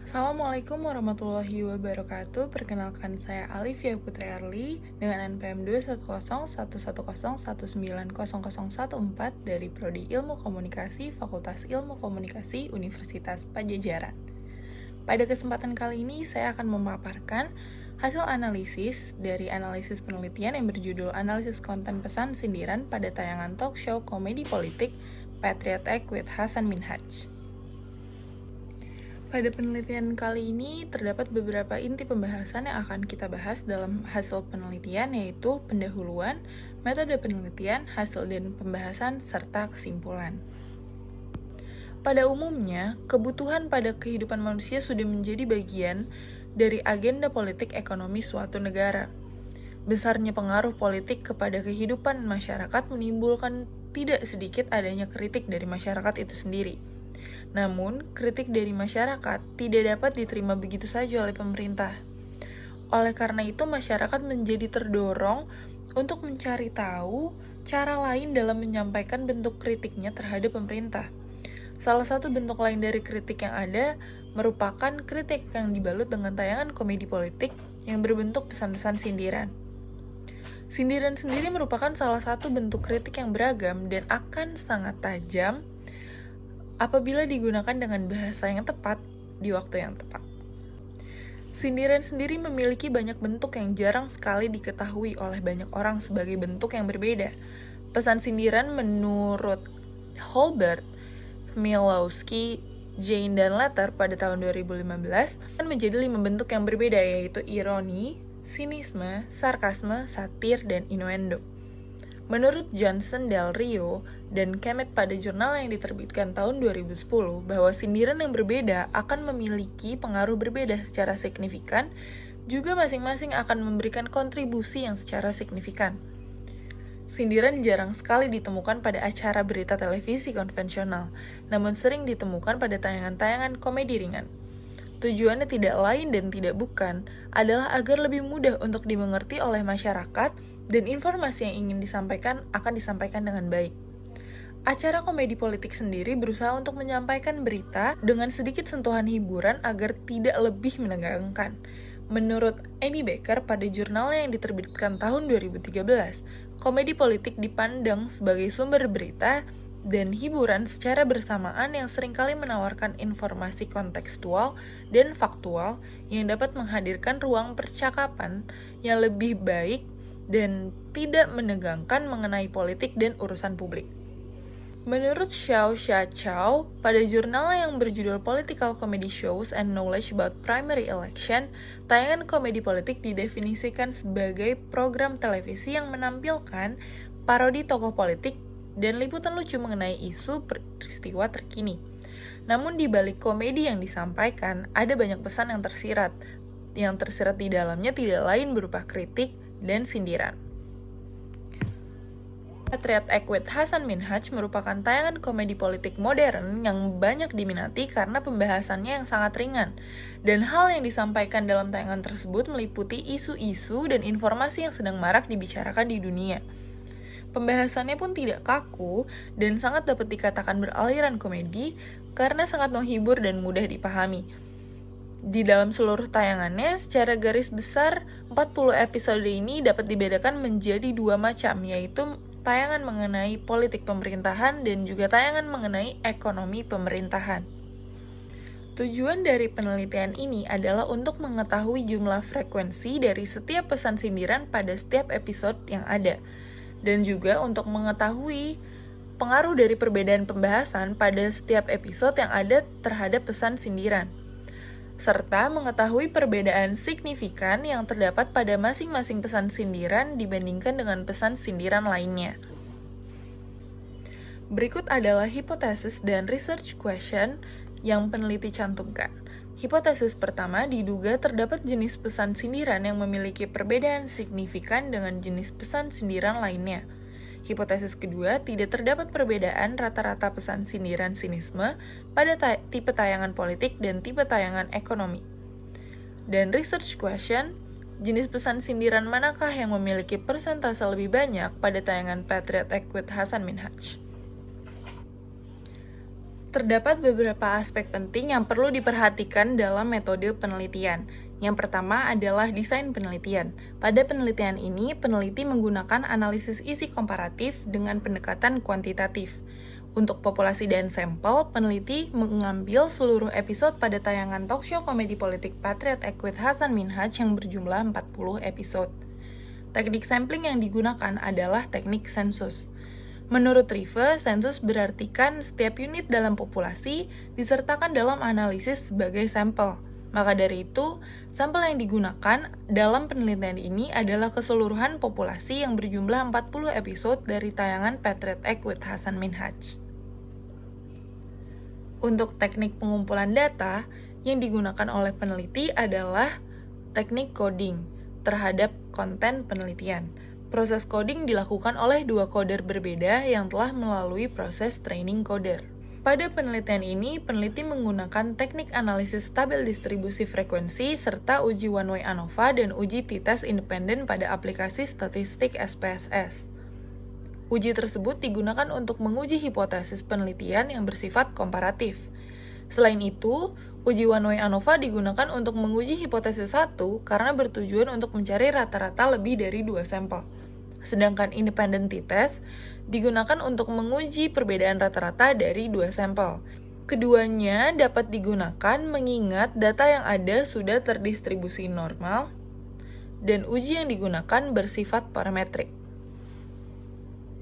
Assalamualaikum warahmatullahi wabarakatuh. Perkenalkan saya Alifia Putri Arli dengan NPM 2101101900014 dari Prodi Ilmu Komunikasi Fakultas Ilmu Komunikasi Universitas Padjadjaran. Pada kesempatan kali ini saya akan memaparkan hasil analisis dari analisis penelitian yang berjudul Analisis Konten Pesan Sindiran pada tayangan talk show komedi politik Patriot Act with Hasan Minhaj. Pada penelitian kali ini, terdapat beberapa inti pembahasan yang akan kita bahas dalam hasil penelitian, yaitu pendahuluan, metode penelitian, hasil dan pembahasan, serta kesimpulan. Pada umumnya, kebutuhan pada kehidupan manusia sudah menjadi bagian dari agenda politik ekonomi suatu negara. Besarnya pengaruh politik kepada kehidupan masyarakat menimbulkan tidak sedikit adanya kritik dari masyarakat itu sendiri. Namun, kritik dari masyarakat tidak dapat diterima begitu saja oleh pemerintah. Oleh karena itu, masyarakat menjadi terdorong untuk mencari tahu cara lain dalam menyampaikan bentuk kritiknya terhadap pemerintah. Salah satu bentuk lain dari kritik yang ada merupakan kritik yang dibalut dengan tayangan komedi politik yang berbentuk pesan-pesan sindiran. Sindiran sendiri merupakan salah satu bentuk kritik yang beragam dan akan sangat tajam apabila digunakan dengan bahasa yang tepat di waktu yang tepat. Sindiran sendiri memiliki banyak bentuk yang jarang sekali diketahui oleh banyak orang sebagai bentuk yang berbeda. Pesan sindiran menurut Holbert, Milowski, Jane, dan Letter pada tahun 2015 akan menjadi 5 bentuk yang berbeda, yaitu ironi, sinisme, sarkasme, satir, dan innuendo. Menurut Johnson Del Rio dan Kemet pada jurnal yang diterbitkan tahun 2010 bahwa sindiran yang berbeda akan memiliki pengaruh berbeda secara signifikan, juga masing-masing akan memberikan kontribusi yang secara signifikan. Sindiran jarang sekali ditemukan pada acara berita televisi konvensional, namun sering ditemukan pada tayangan-tayangan komedi ringan. Tujuannya tidak lain dan tidak bukan adalah agar lebih mudah untuk dimengerti oleh masyarakat dan informasi yang ingin disampaikan akan disampaikan dengan baik. Acara komedi politik sendiri berusaha untuk menyampaikan berita dengan sedikit sentuhan hiburan agar tidak lebih menegangkan. Menurut Amy Baker pada jurnalnya yang diterbitkan tahun 2013, komedi politik dipandang sebagai sumber berita dan hiburan secara bersamaan yang seringkali menawarkan informasi kontekstual dan faktual yang dapat menghadirkan ruang percakapan yang lebih baik dan tidak menegangkan mengenai politik dan urusan publik. Menurut Xiao Xiaoqiao, pada jurnal yang berjudul Political Comedy Shows and Knowledge About Primary Election, tayangan komedi politik didefinisikan sebagai program televisi yang menampilkan parodi tokoh politik dan liputan lucu mengenai isu peristiwa terkini. Namun di balik komedi yang disampaikan, ada banyak pesan yang tersirat. Yang tersirat di dalamnya tidak lain berupa kritik dan sindiran. Patriot Act with Hasan Minhaj merupakan tayangan komedi politik modern yang banyak diminati karena pembahasannya yang sangat ringan, dan hal yang disampaikan dalam tayangan tersebut meliputi isu-isu dan informasi yang sedang marak dibicarakan di dunia. Pembahasannya pun tidak kaku dan sangat dapat dikatakan beraliran komedi karena sangat menghibur dan mudah dipahami. Di dalam seluruh tayangannya, secara garis besar, 40 episode ini dapat dibedakan menjadi 2 macam, yaitu tayangan mengenai politik pemerintahan dan juga tayangan mengenai ekonomi pemerintahan. Tujuan dari penelitian ini adalah untuk mengetahui jumlah frekuensi dari setiap pesan sindiran pada setiap episode yang ada, dan juga untuk mengetahui pengaruh dari perbedaan pembahasan pada setiap episode yang ada terhadap pesan sindiran, serta mengetahui perbedaan signifikan yang terdapat pada masing-masing pesan sindiran dibandingkan dengan pesan sindiran lainnya. Berikut adalah hipotesis dan research question yang peneliti cantumkan. Hipotesis pertama diduga terdapat jenis pesan sindiran yang memiliki perbedaan signifikan dengan jenis pesan sindiran lainnya. Hipotesis kedua, tidak terdapat perbedaan rata-rata pesan sindiran sinisme pada tipe tayangan politik dan tipe tayangan ekonomi. Dan research question, jenis pesan sindiran manakah yang memiliki persentase lebih banyak pada tayangan Patriot Act with Hasan Minhaj? Terdapat beberapa aspek penting yang perlu diperhatikan dalam metode penelitian. Yang pertama adalah desain penelitian. Pada penelitian ini, peneliti menggunakan analisis isi komparatif dengan pendekatan kuantitatif. Untuk populasi dan sampel, peneliti mengambil seluruh episode pada tayangan talkshow komedi politik Patriot Act with Hasan Minhaj yang berjumlah 40 episode. Teknik sampling yang digunakan adalah teknik sensus. Menurut Rive, sensus berartikan setiap unit dalam populasi disertakan dalam analisis sebagai sampel. Maka dari itu, sampel yang digunakan dalam penelitian ini adalah keseluruhan populasi yang berjumlah 40 episode dari tayangan Patriot Act with Hasan Minhaj. Untuk teknik pengumpulan data, yang digunakan oleh peneliti adalah teknik coding terhadap konten penelitian. Proses coding dilakukan oleh dua coder berbeda yang telah melalui proses training coder. Pada penelitian ini, peneliti menggunakan teknik analisis tabel distribusi frekuensi serta uji one-way ANOVA dan uji t-test independen pada aplikasi statistik SPSS. Uji tersebut digunakan untuk menguji hipotesis penelitian yang bersifat komparatif. Selain itu, uji one-way ANOVA digunakan untuk menguji hipotesis 1 karena bertujuan untuk mencari rata-rata lebih dari 2 sampel. Sedangkan independent t-test digunakan untuk menguji perbedaan rata-rata dari 2 sampel. Keduanya dapat digunakan mengingat data yang ada sudah terdistribusi normal dan uji yang digunakan bersifat parametrik.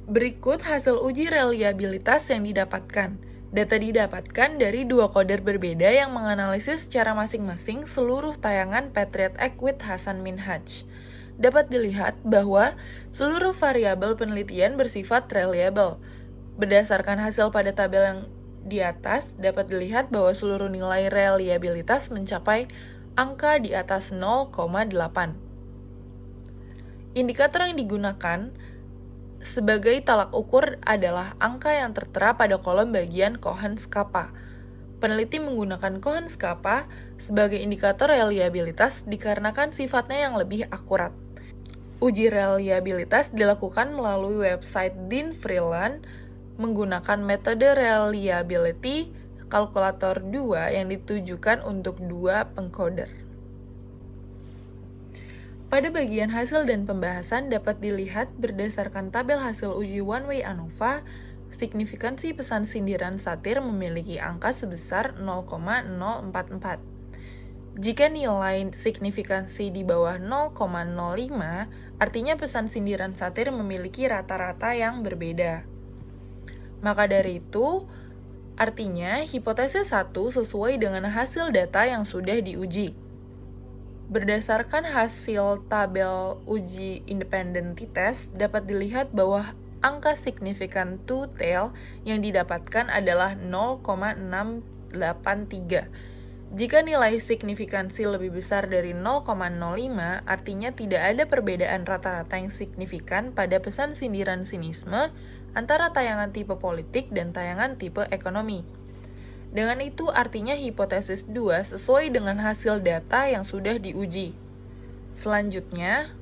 Berikut hasil uji reliabilitas yang didapatkan. Data didapatkan dari dua coder berbeda yang menganalisis secara masing-masing seluruh tayangan Patriot Act with Hasan Minhaj. Dapat dilihat bahwa seluruh variabel penelitian bersifat reliable. Berdasarkan hasil pada tabel yang di atas, dapat dilihat bahwa seluruh nilai reliabilitas mencapai angka di atas 0,8. Indikator yang digunakan sebagai tolak ukur adalah angka yang tertera pada kolom bagian Cohen-Skappa. Peneliti menggunakan Cohen-Skappa sebagai indikator reliabilitas dikarenakan sifatnya yang lebih akurat. Uji reliabilitas dilakukan melalui website Dean Freeland menggunakan metode reliability kalkulator 2 yang ditujukan untuk dua pengcoder. Pada bagian hasil dan pembahasan dapat dilihat berdasarkan tabel hasil uji one-way ANOVA, signifikansi pesan sindiran satir memiliki angka sebesar 0,044. Jika nilai signifikansi di bawah 0,05, artinya pesan sindiran satir memiliki rata-rata yang berbeda. Maka dari itu, artinya hipotesis 1 sesuai dengan hasil data yang sudah diuji. Berdasarkan hasil tabel uji independent t-test, dapat dilihat bahwa angka signifikan two-tail yang didapatkan adalah 0,683. Jika nilai signifikansi lebih besar dari 0,05, artinya tidak ada perbedaan rata-rata yang signifikan pada pesan sindiran sinisme antara tayangan tipe politik dan tayangan tipe ekonomi. Dengan itu artinya hipotesis 2 sesuai dengan hasil data yang sudah diuji. Selanjutnya,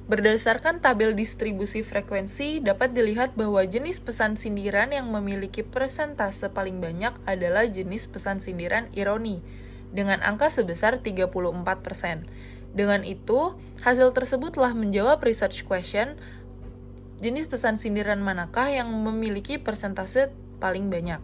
berdasarkan tabel distribusi frekuensi dapat dilihat bahwa jenis pesan sindiran yang memiliki persentase paling banyak adalah jenis pesan sindiran ironi dengan angka sebesar 34%. Dengan itu, hasil tersebut telah menjawab research question jenis pesan sindiran manakah yang memiliki persentase paling banyak.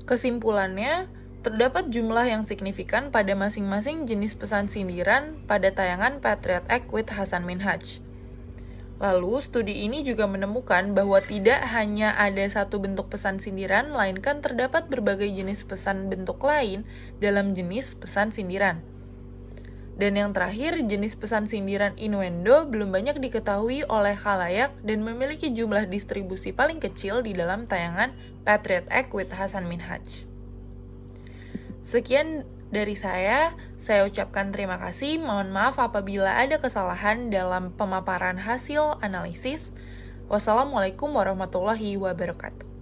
Kesimpulannya, terdapat jumlah yang signifikan pada masing-masing jenis pesan sindiran pada tayangan Patriot Act with Hasan Minhaj. Lalu, studi ini juga menemukan bahwa tidak hanya ada satu bentuk pesan sindiran, melainkan terdapat berbagai jenis pesan bentuk lain dalam jenis pesan sindiran. Dan yang terakhir, jenis pesan sindiran innuendo belum banyak diketahui oleh khalayak dan memiliki jumlah distribusi paling kecil di dalam tayangan Patriot Act with Hasan Minhaj. Sekian dari saya ucapkan terima kasih. Mohon maaf apabila ada kesalahan dalam pemaparan hasil analisis. Wassalamualaikum warahmatullahi wabarakatuh.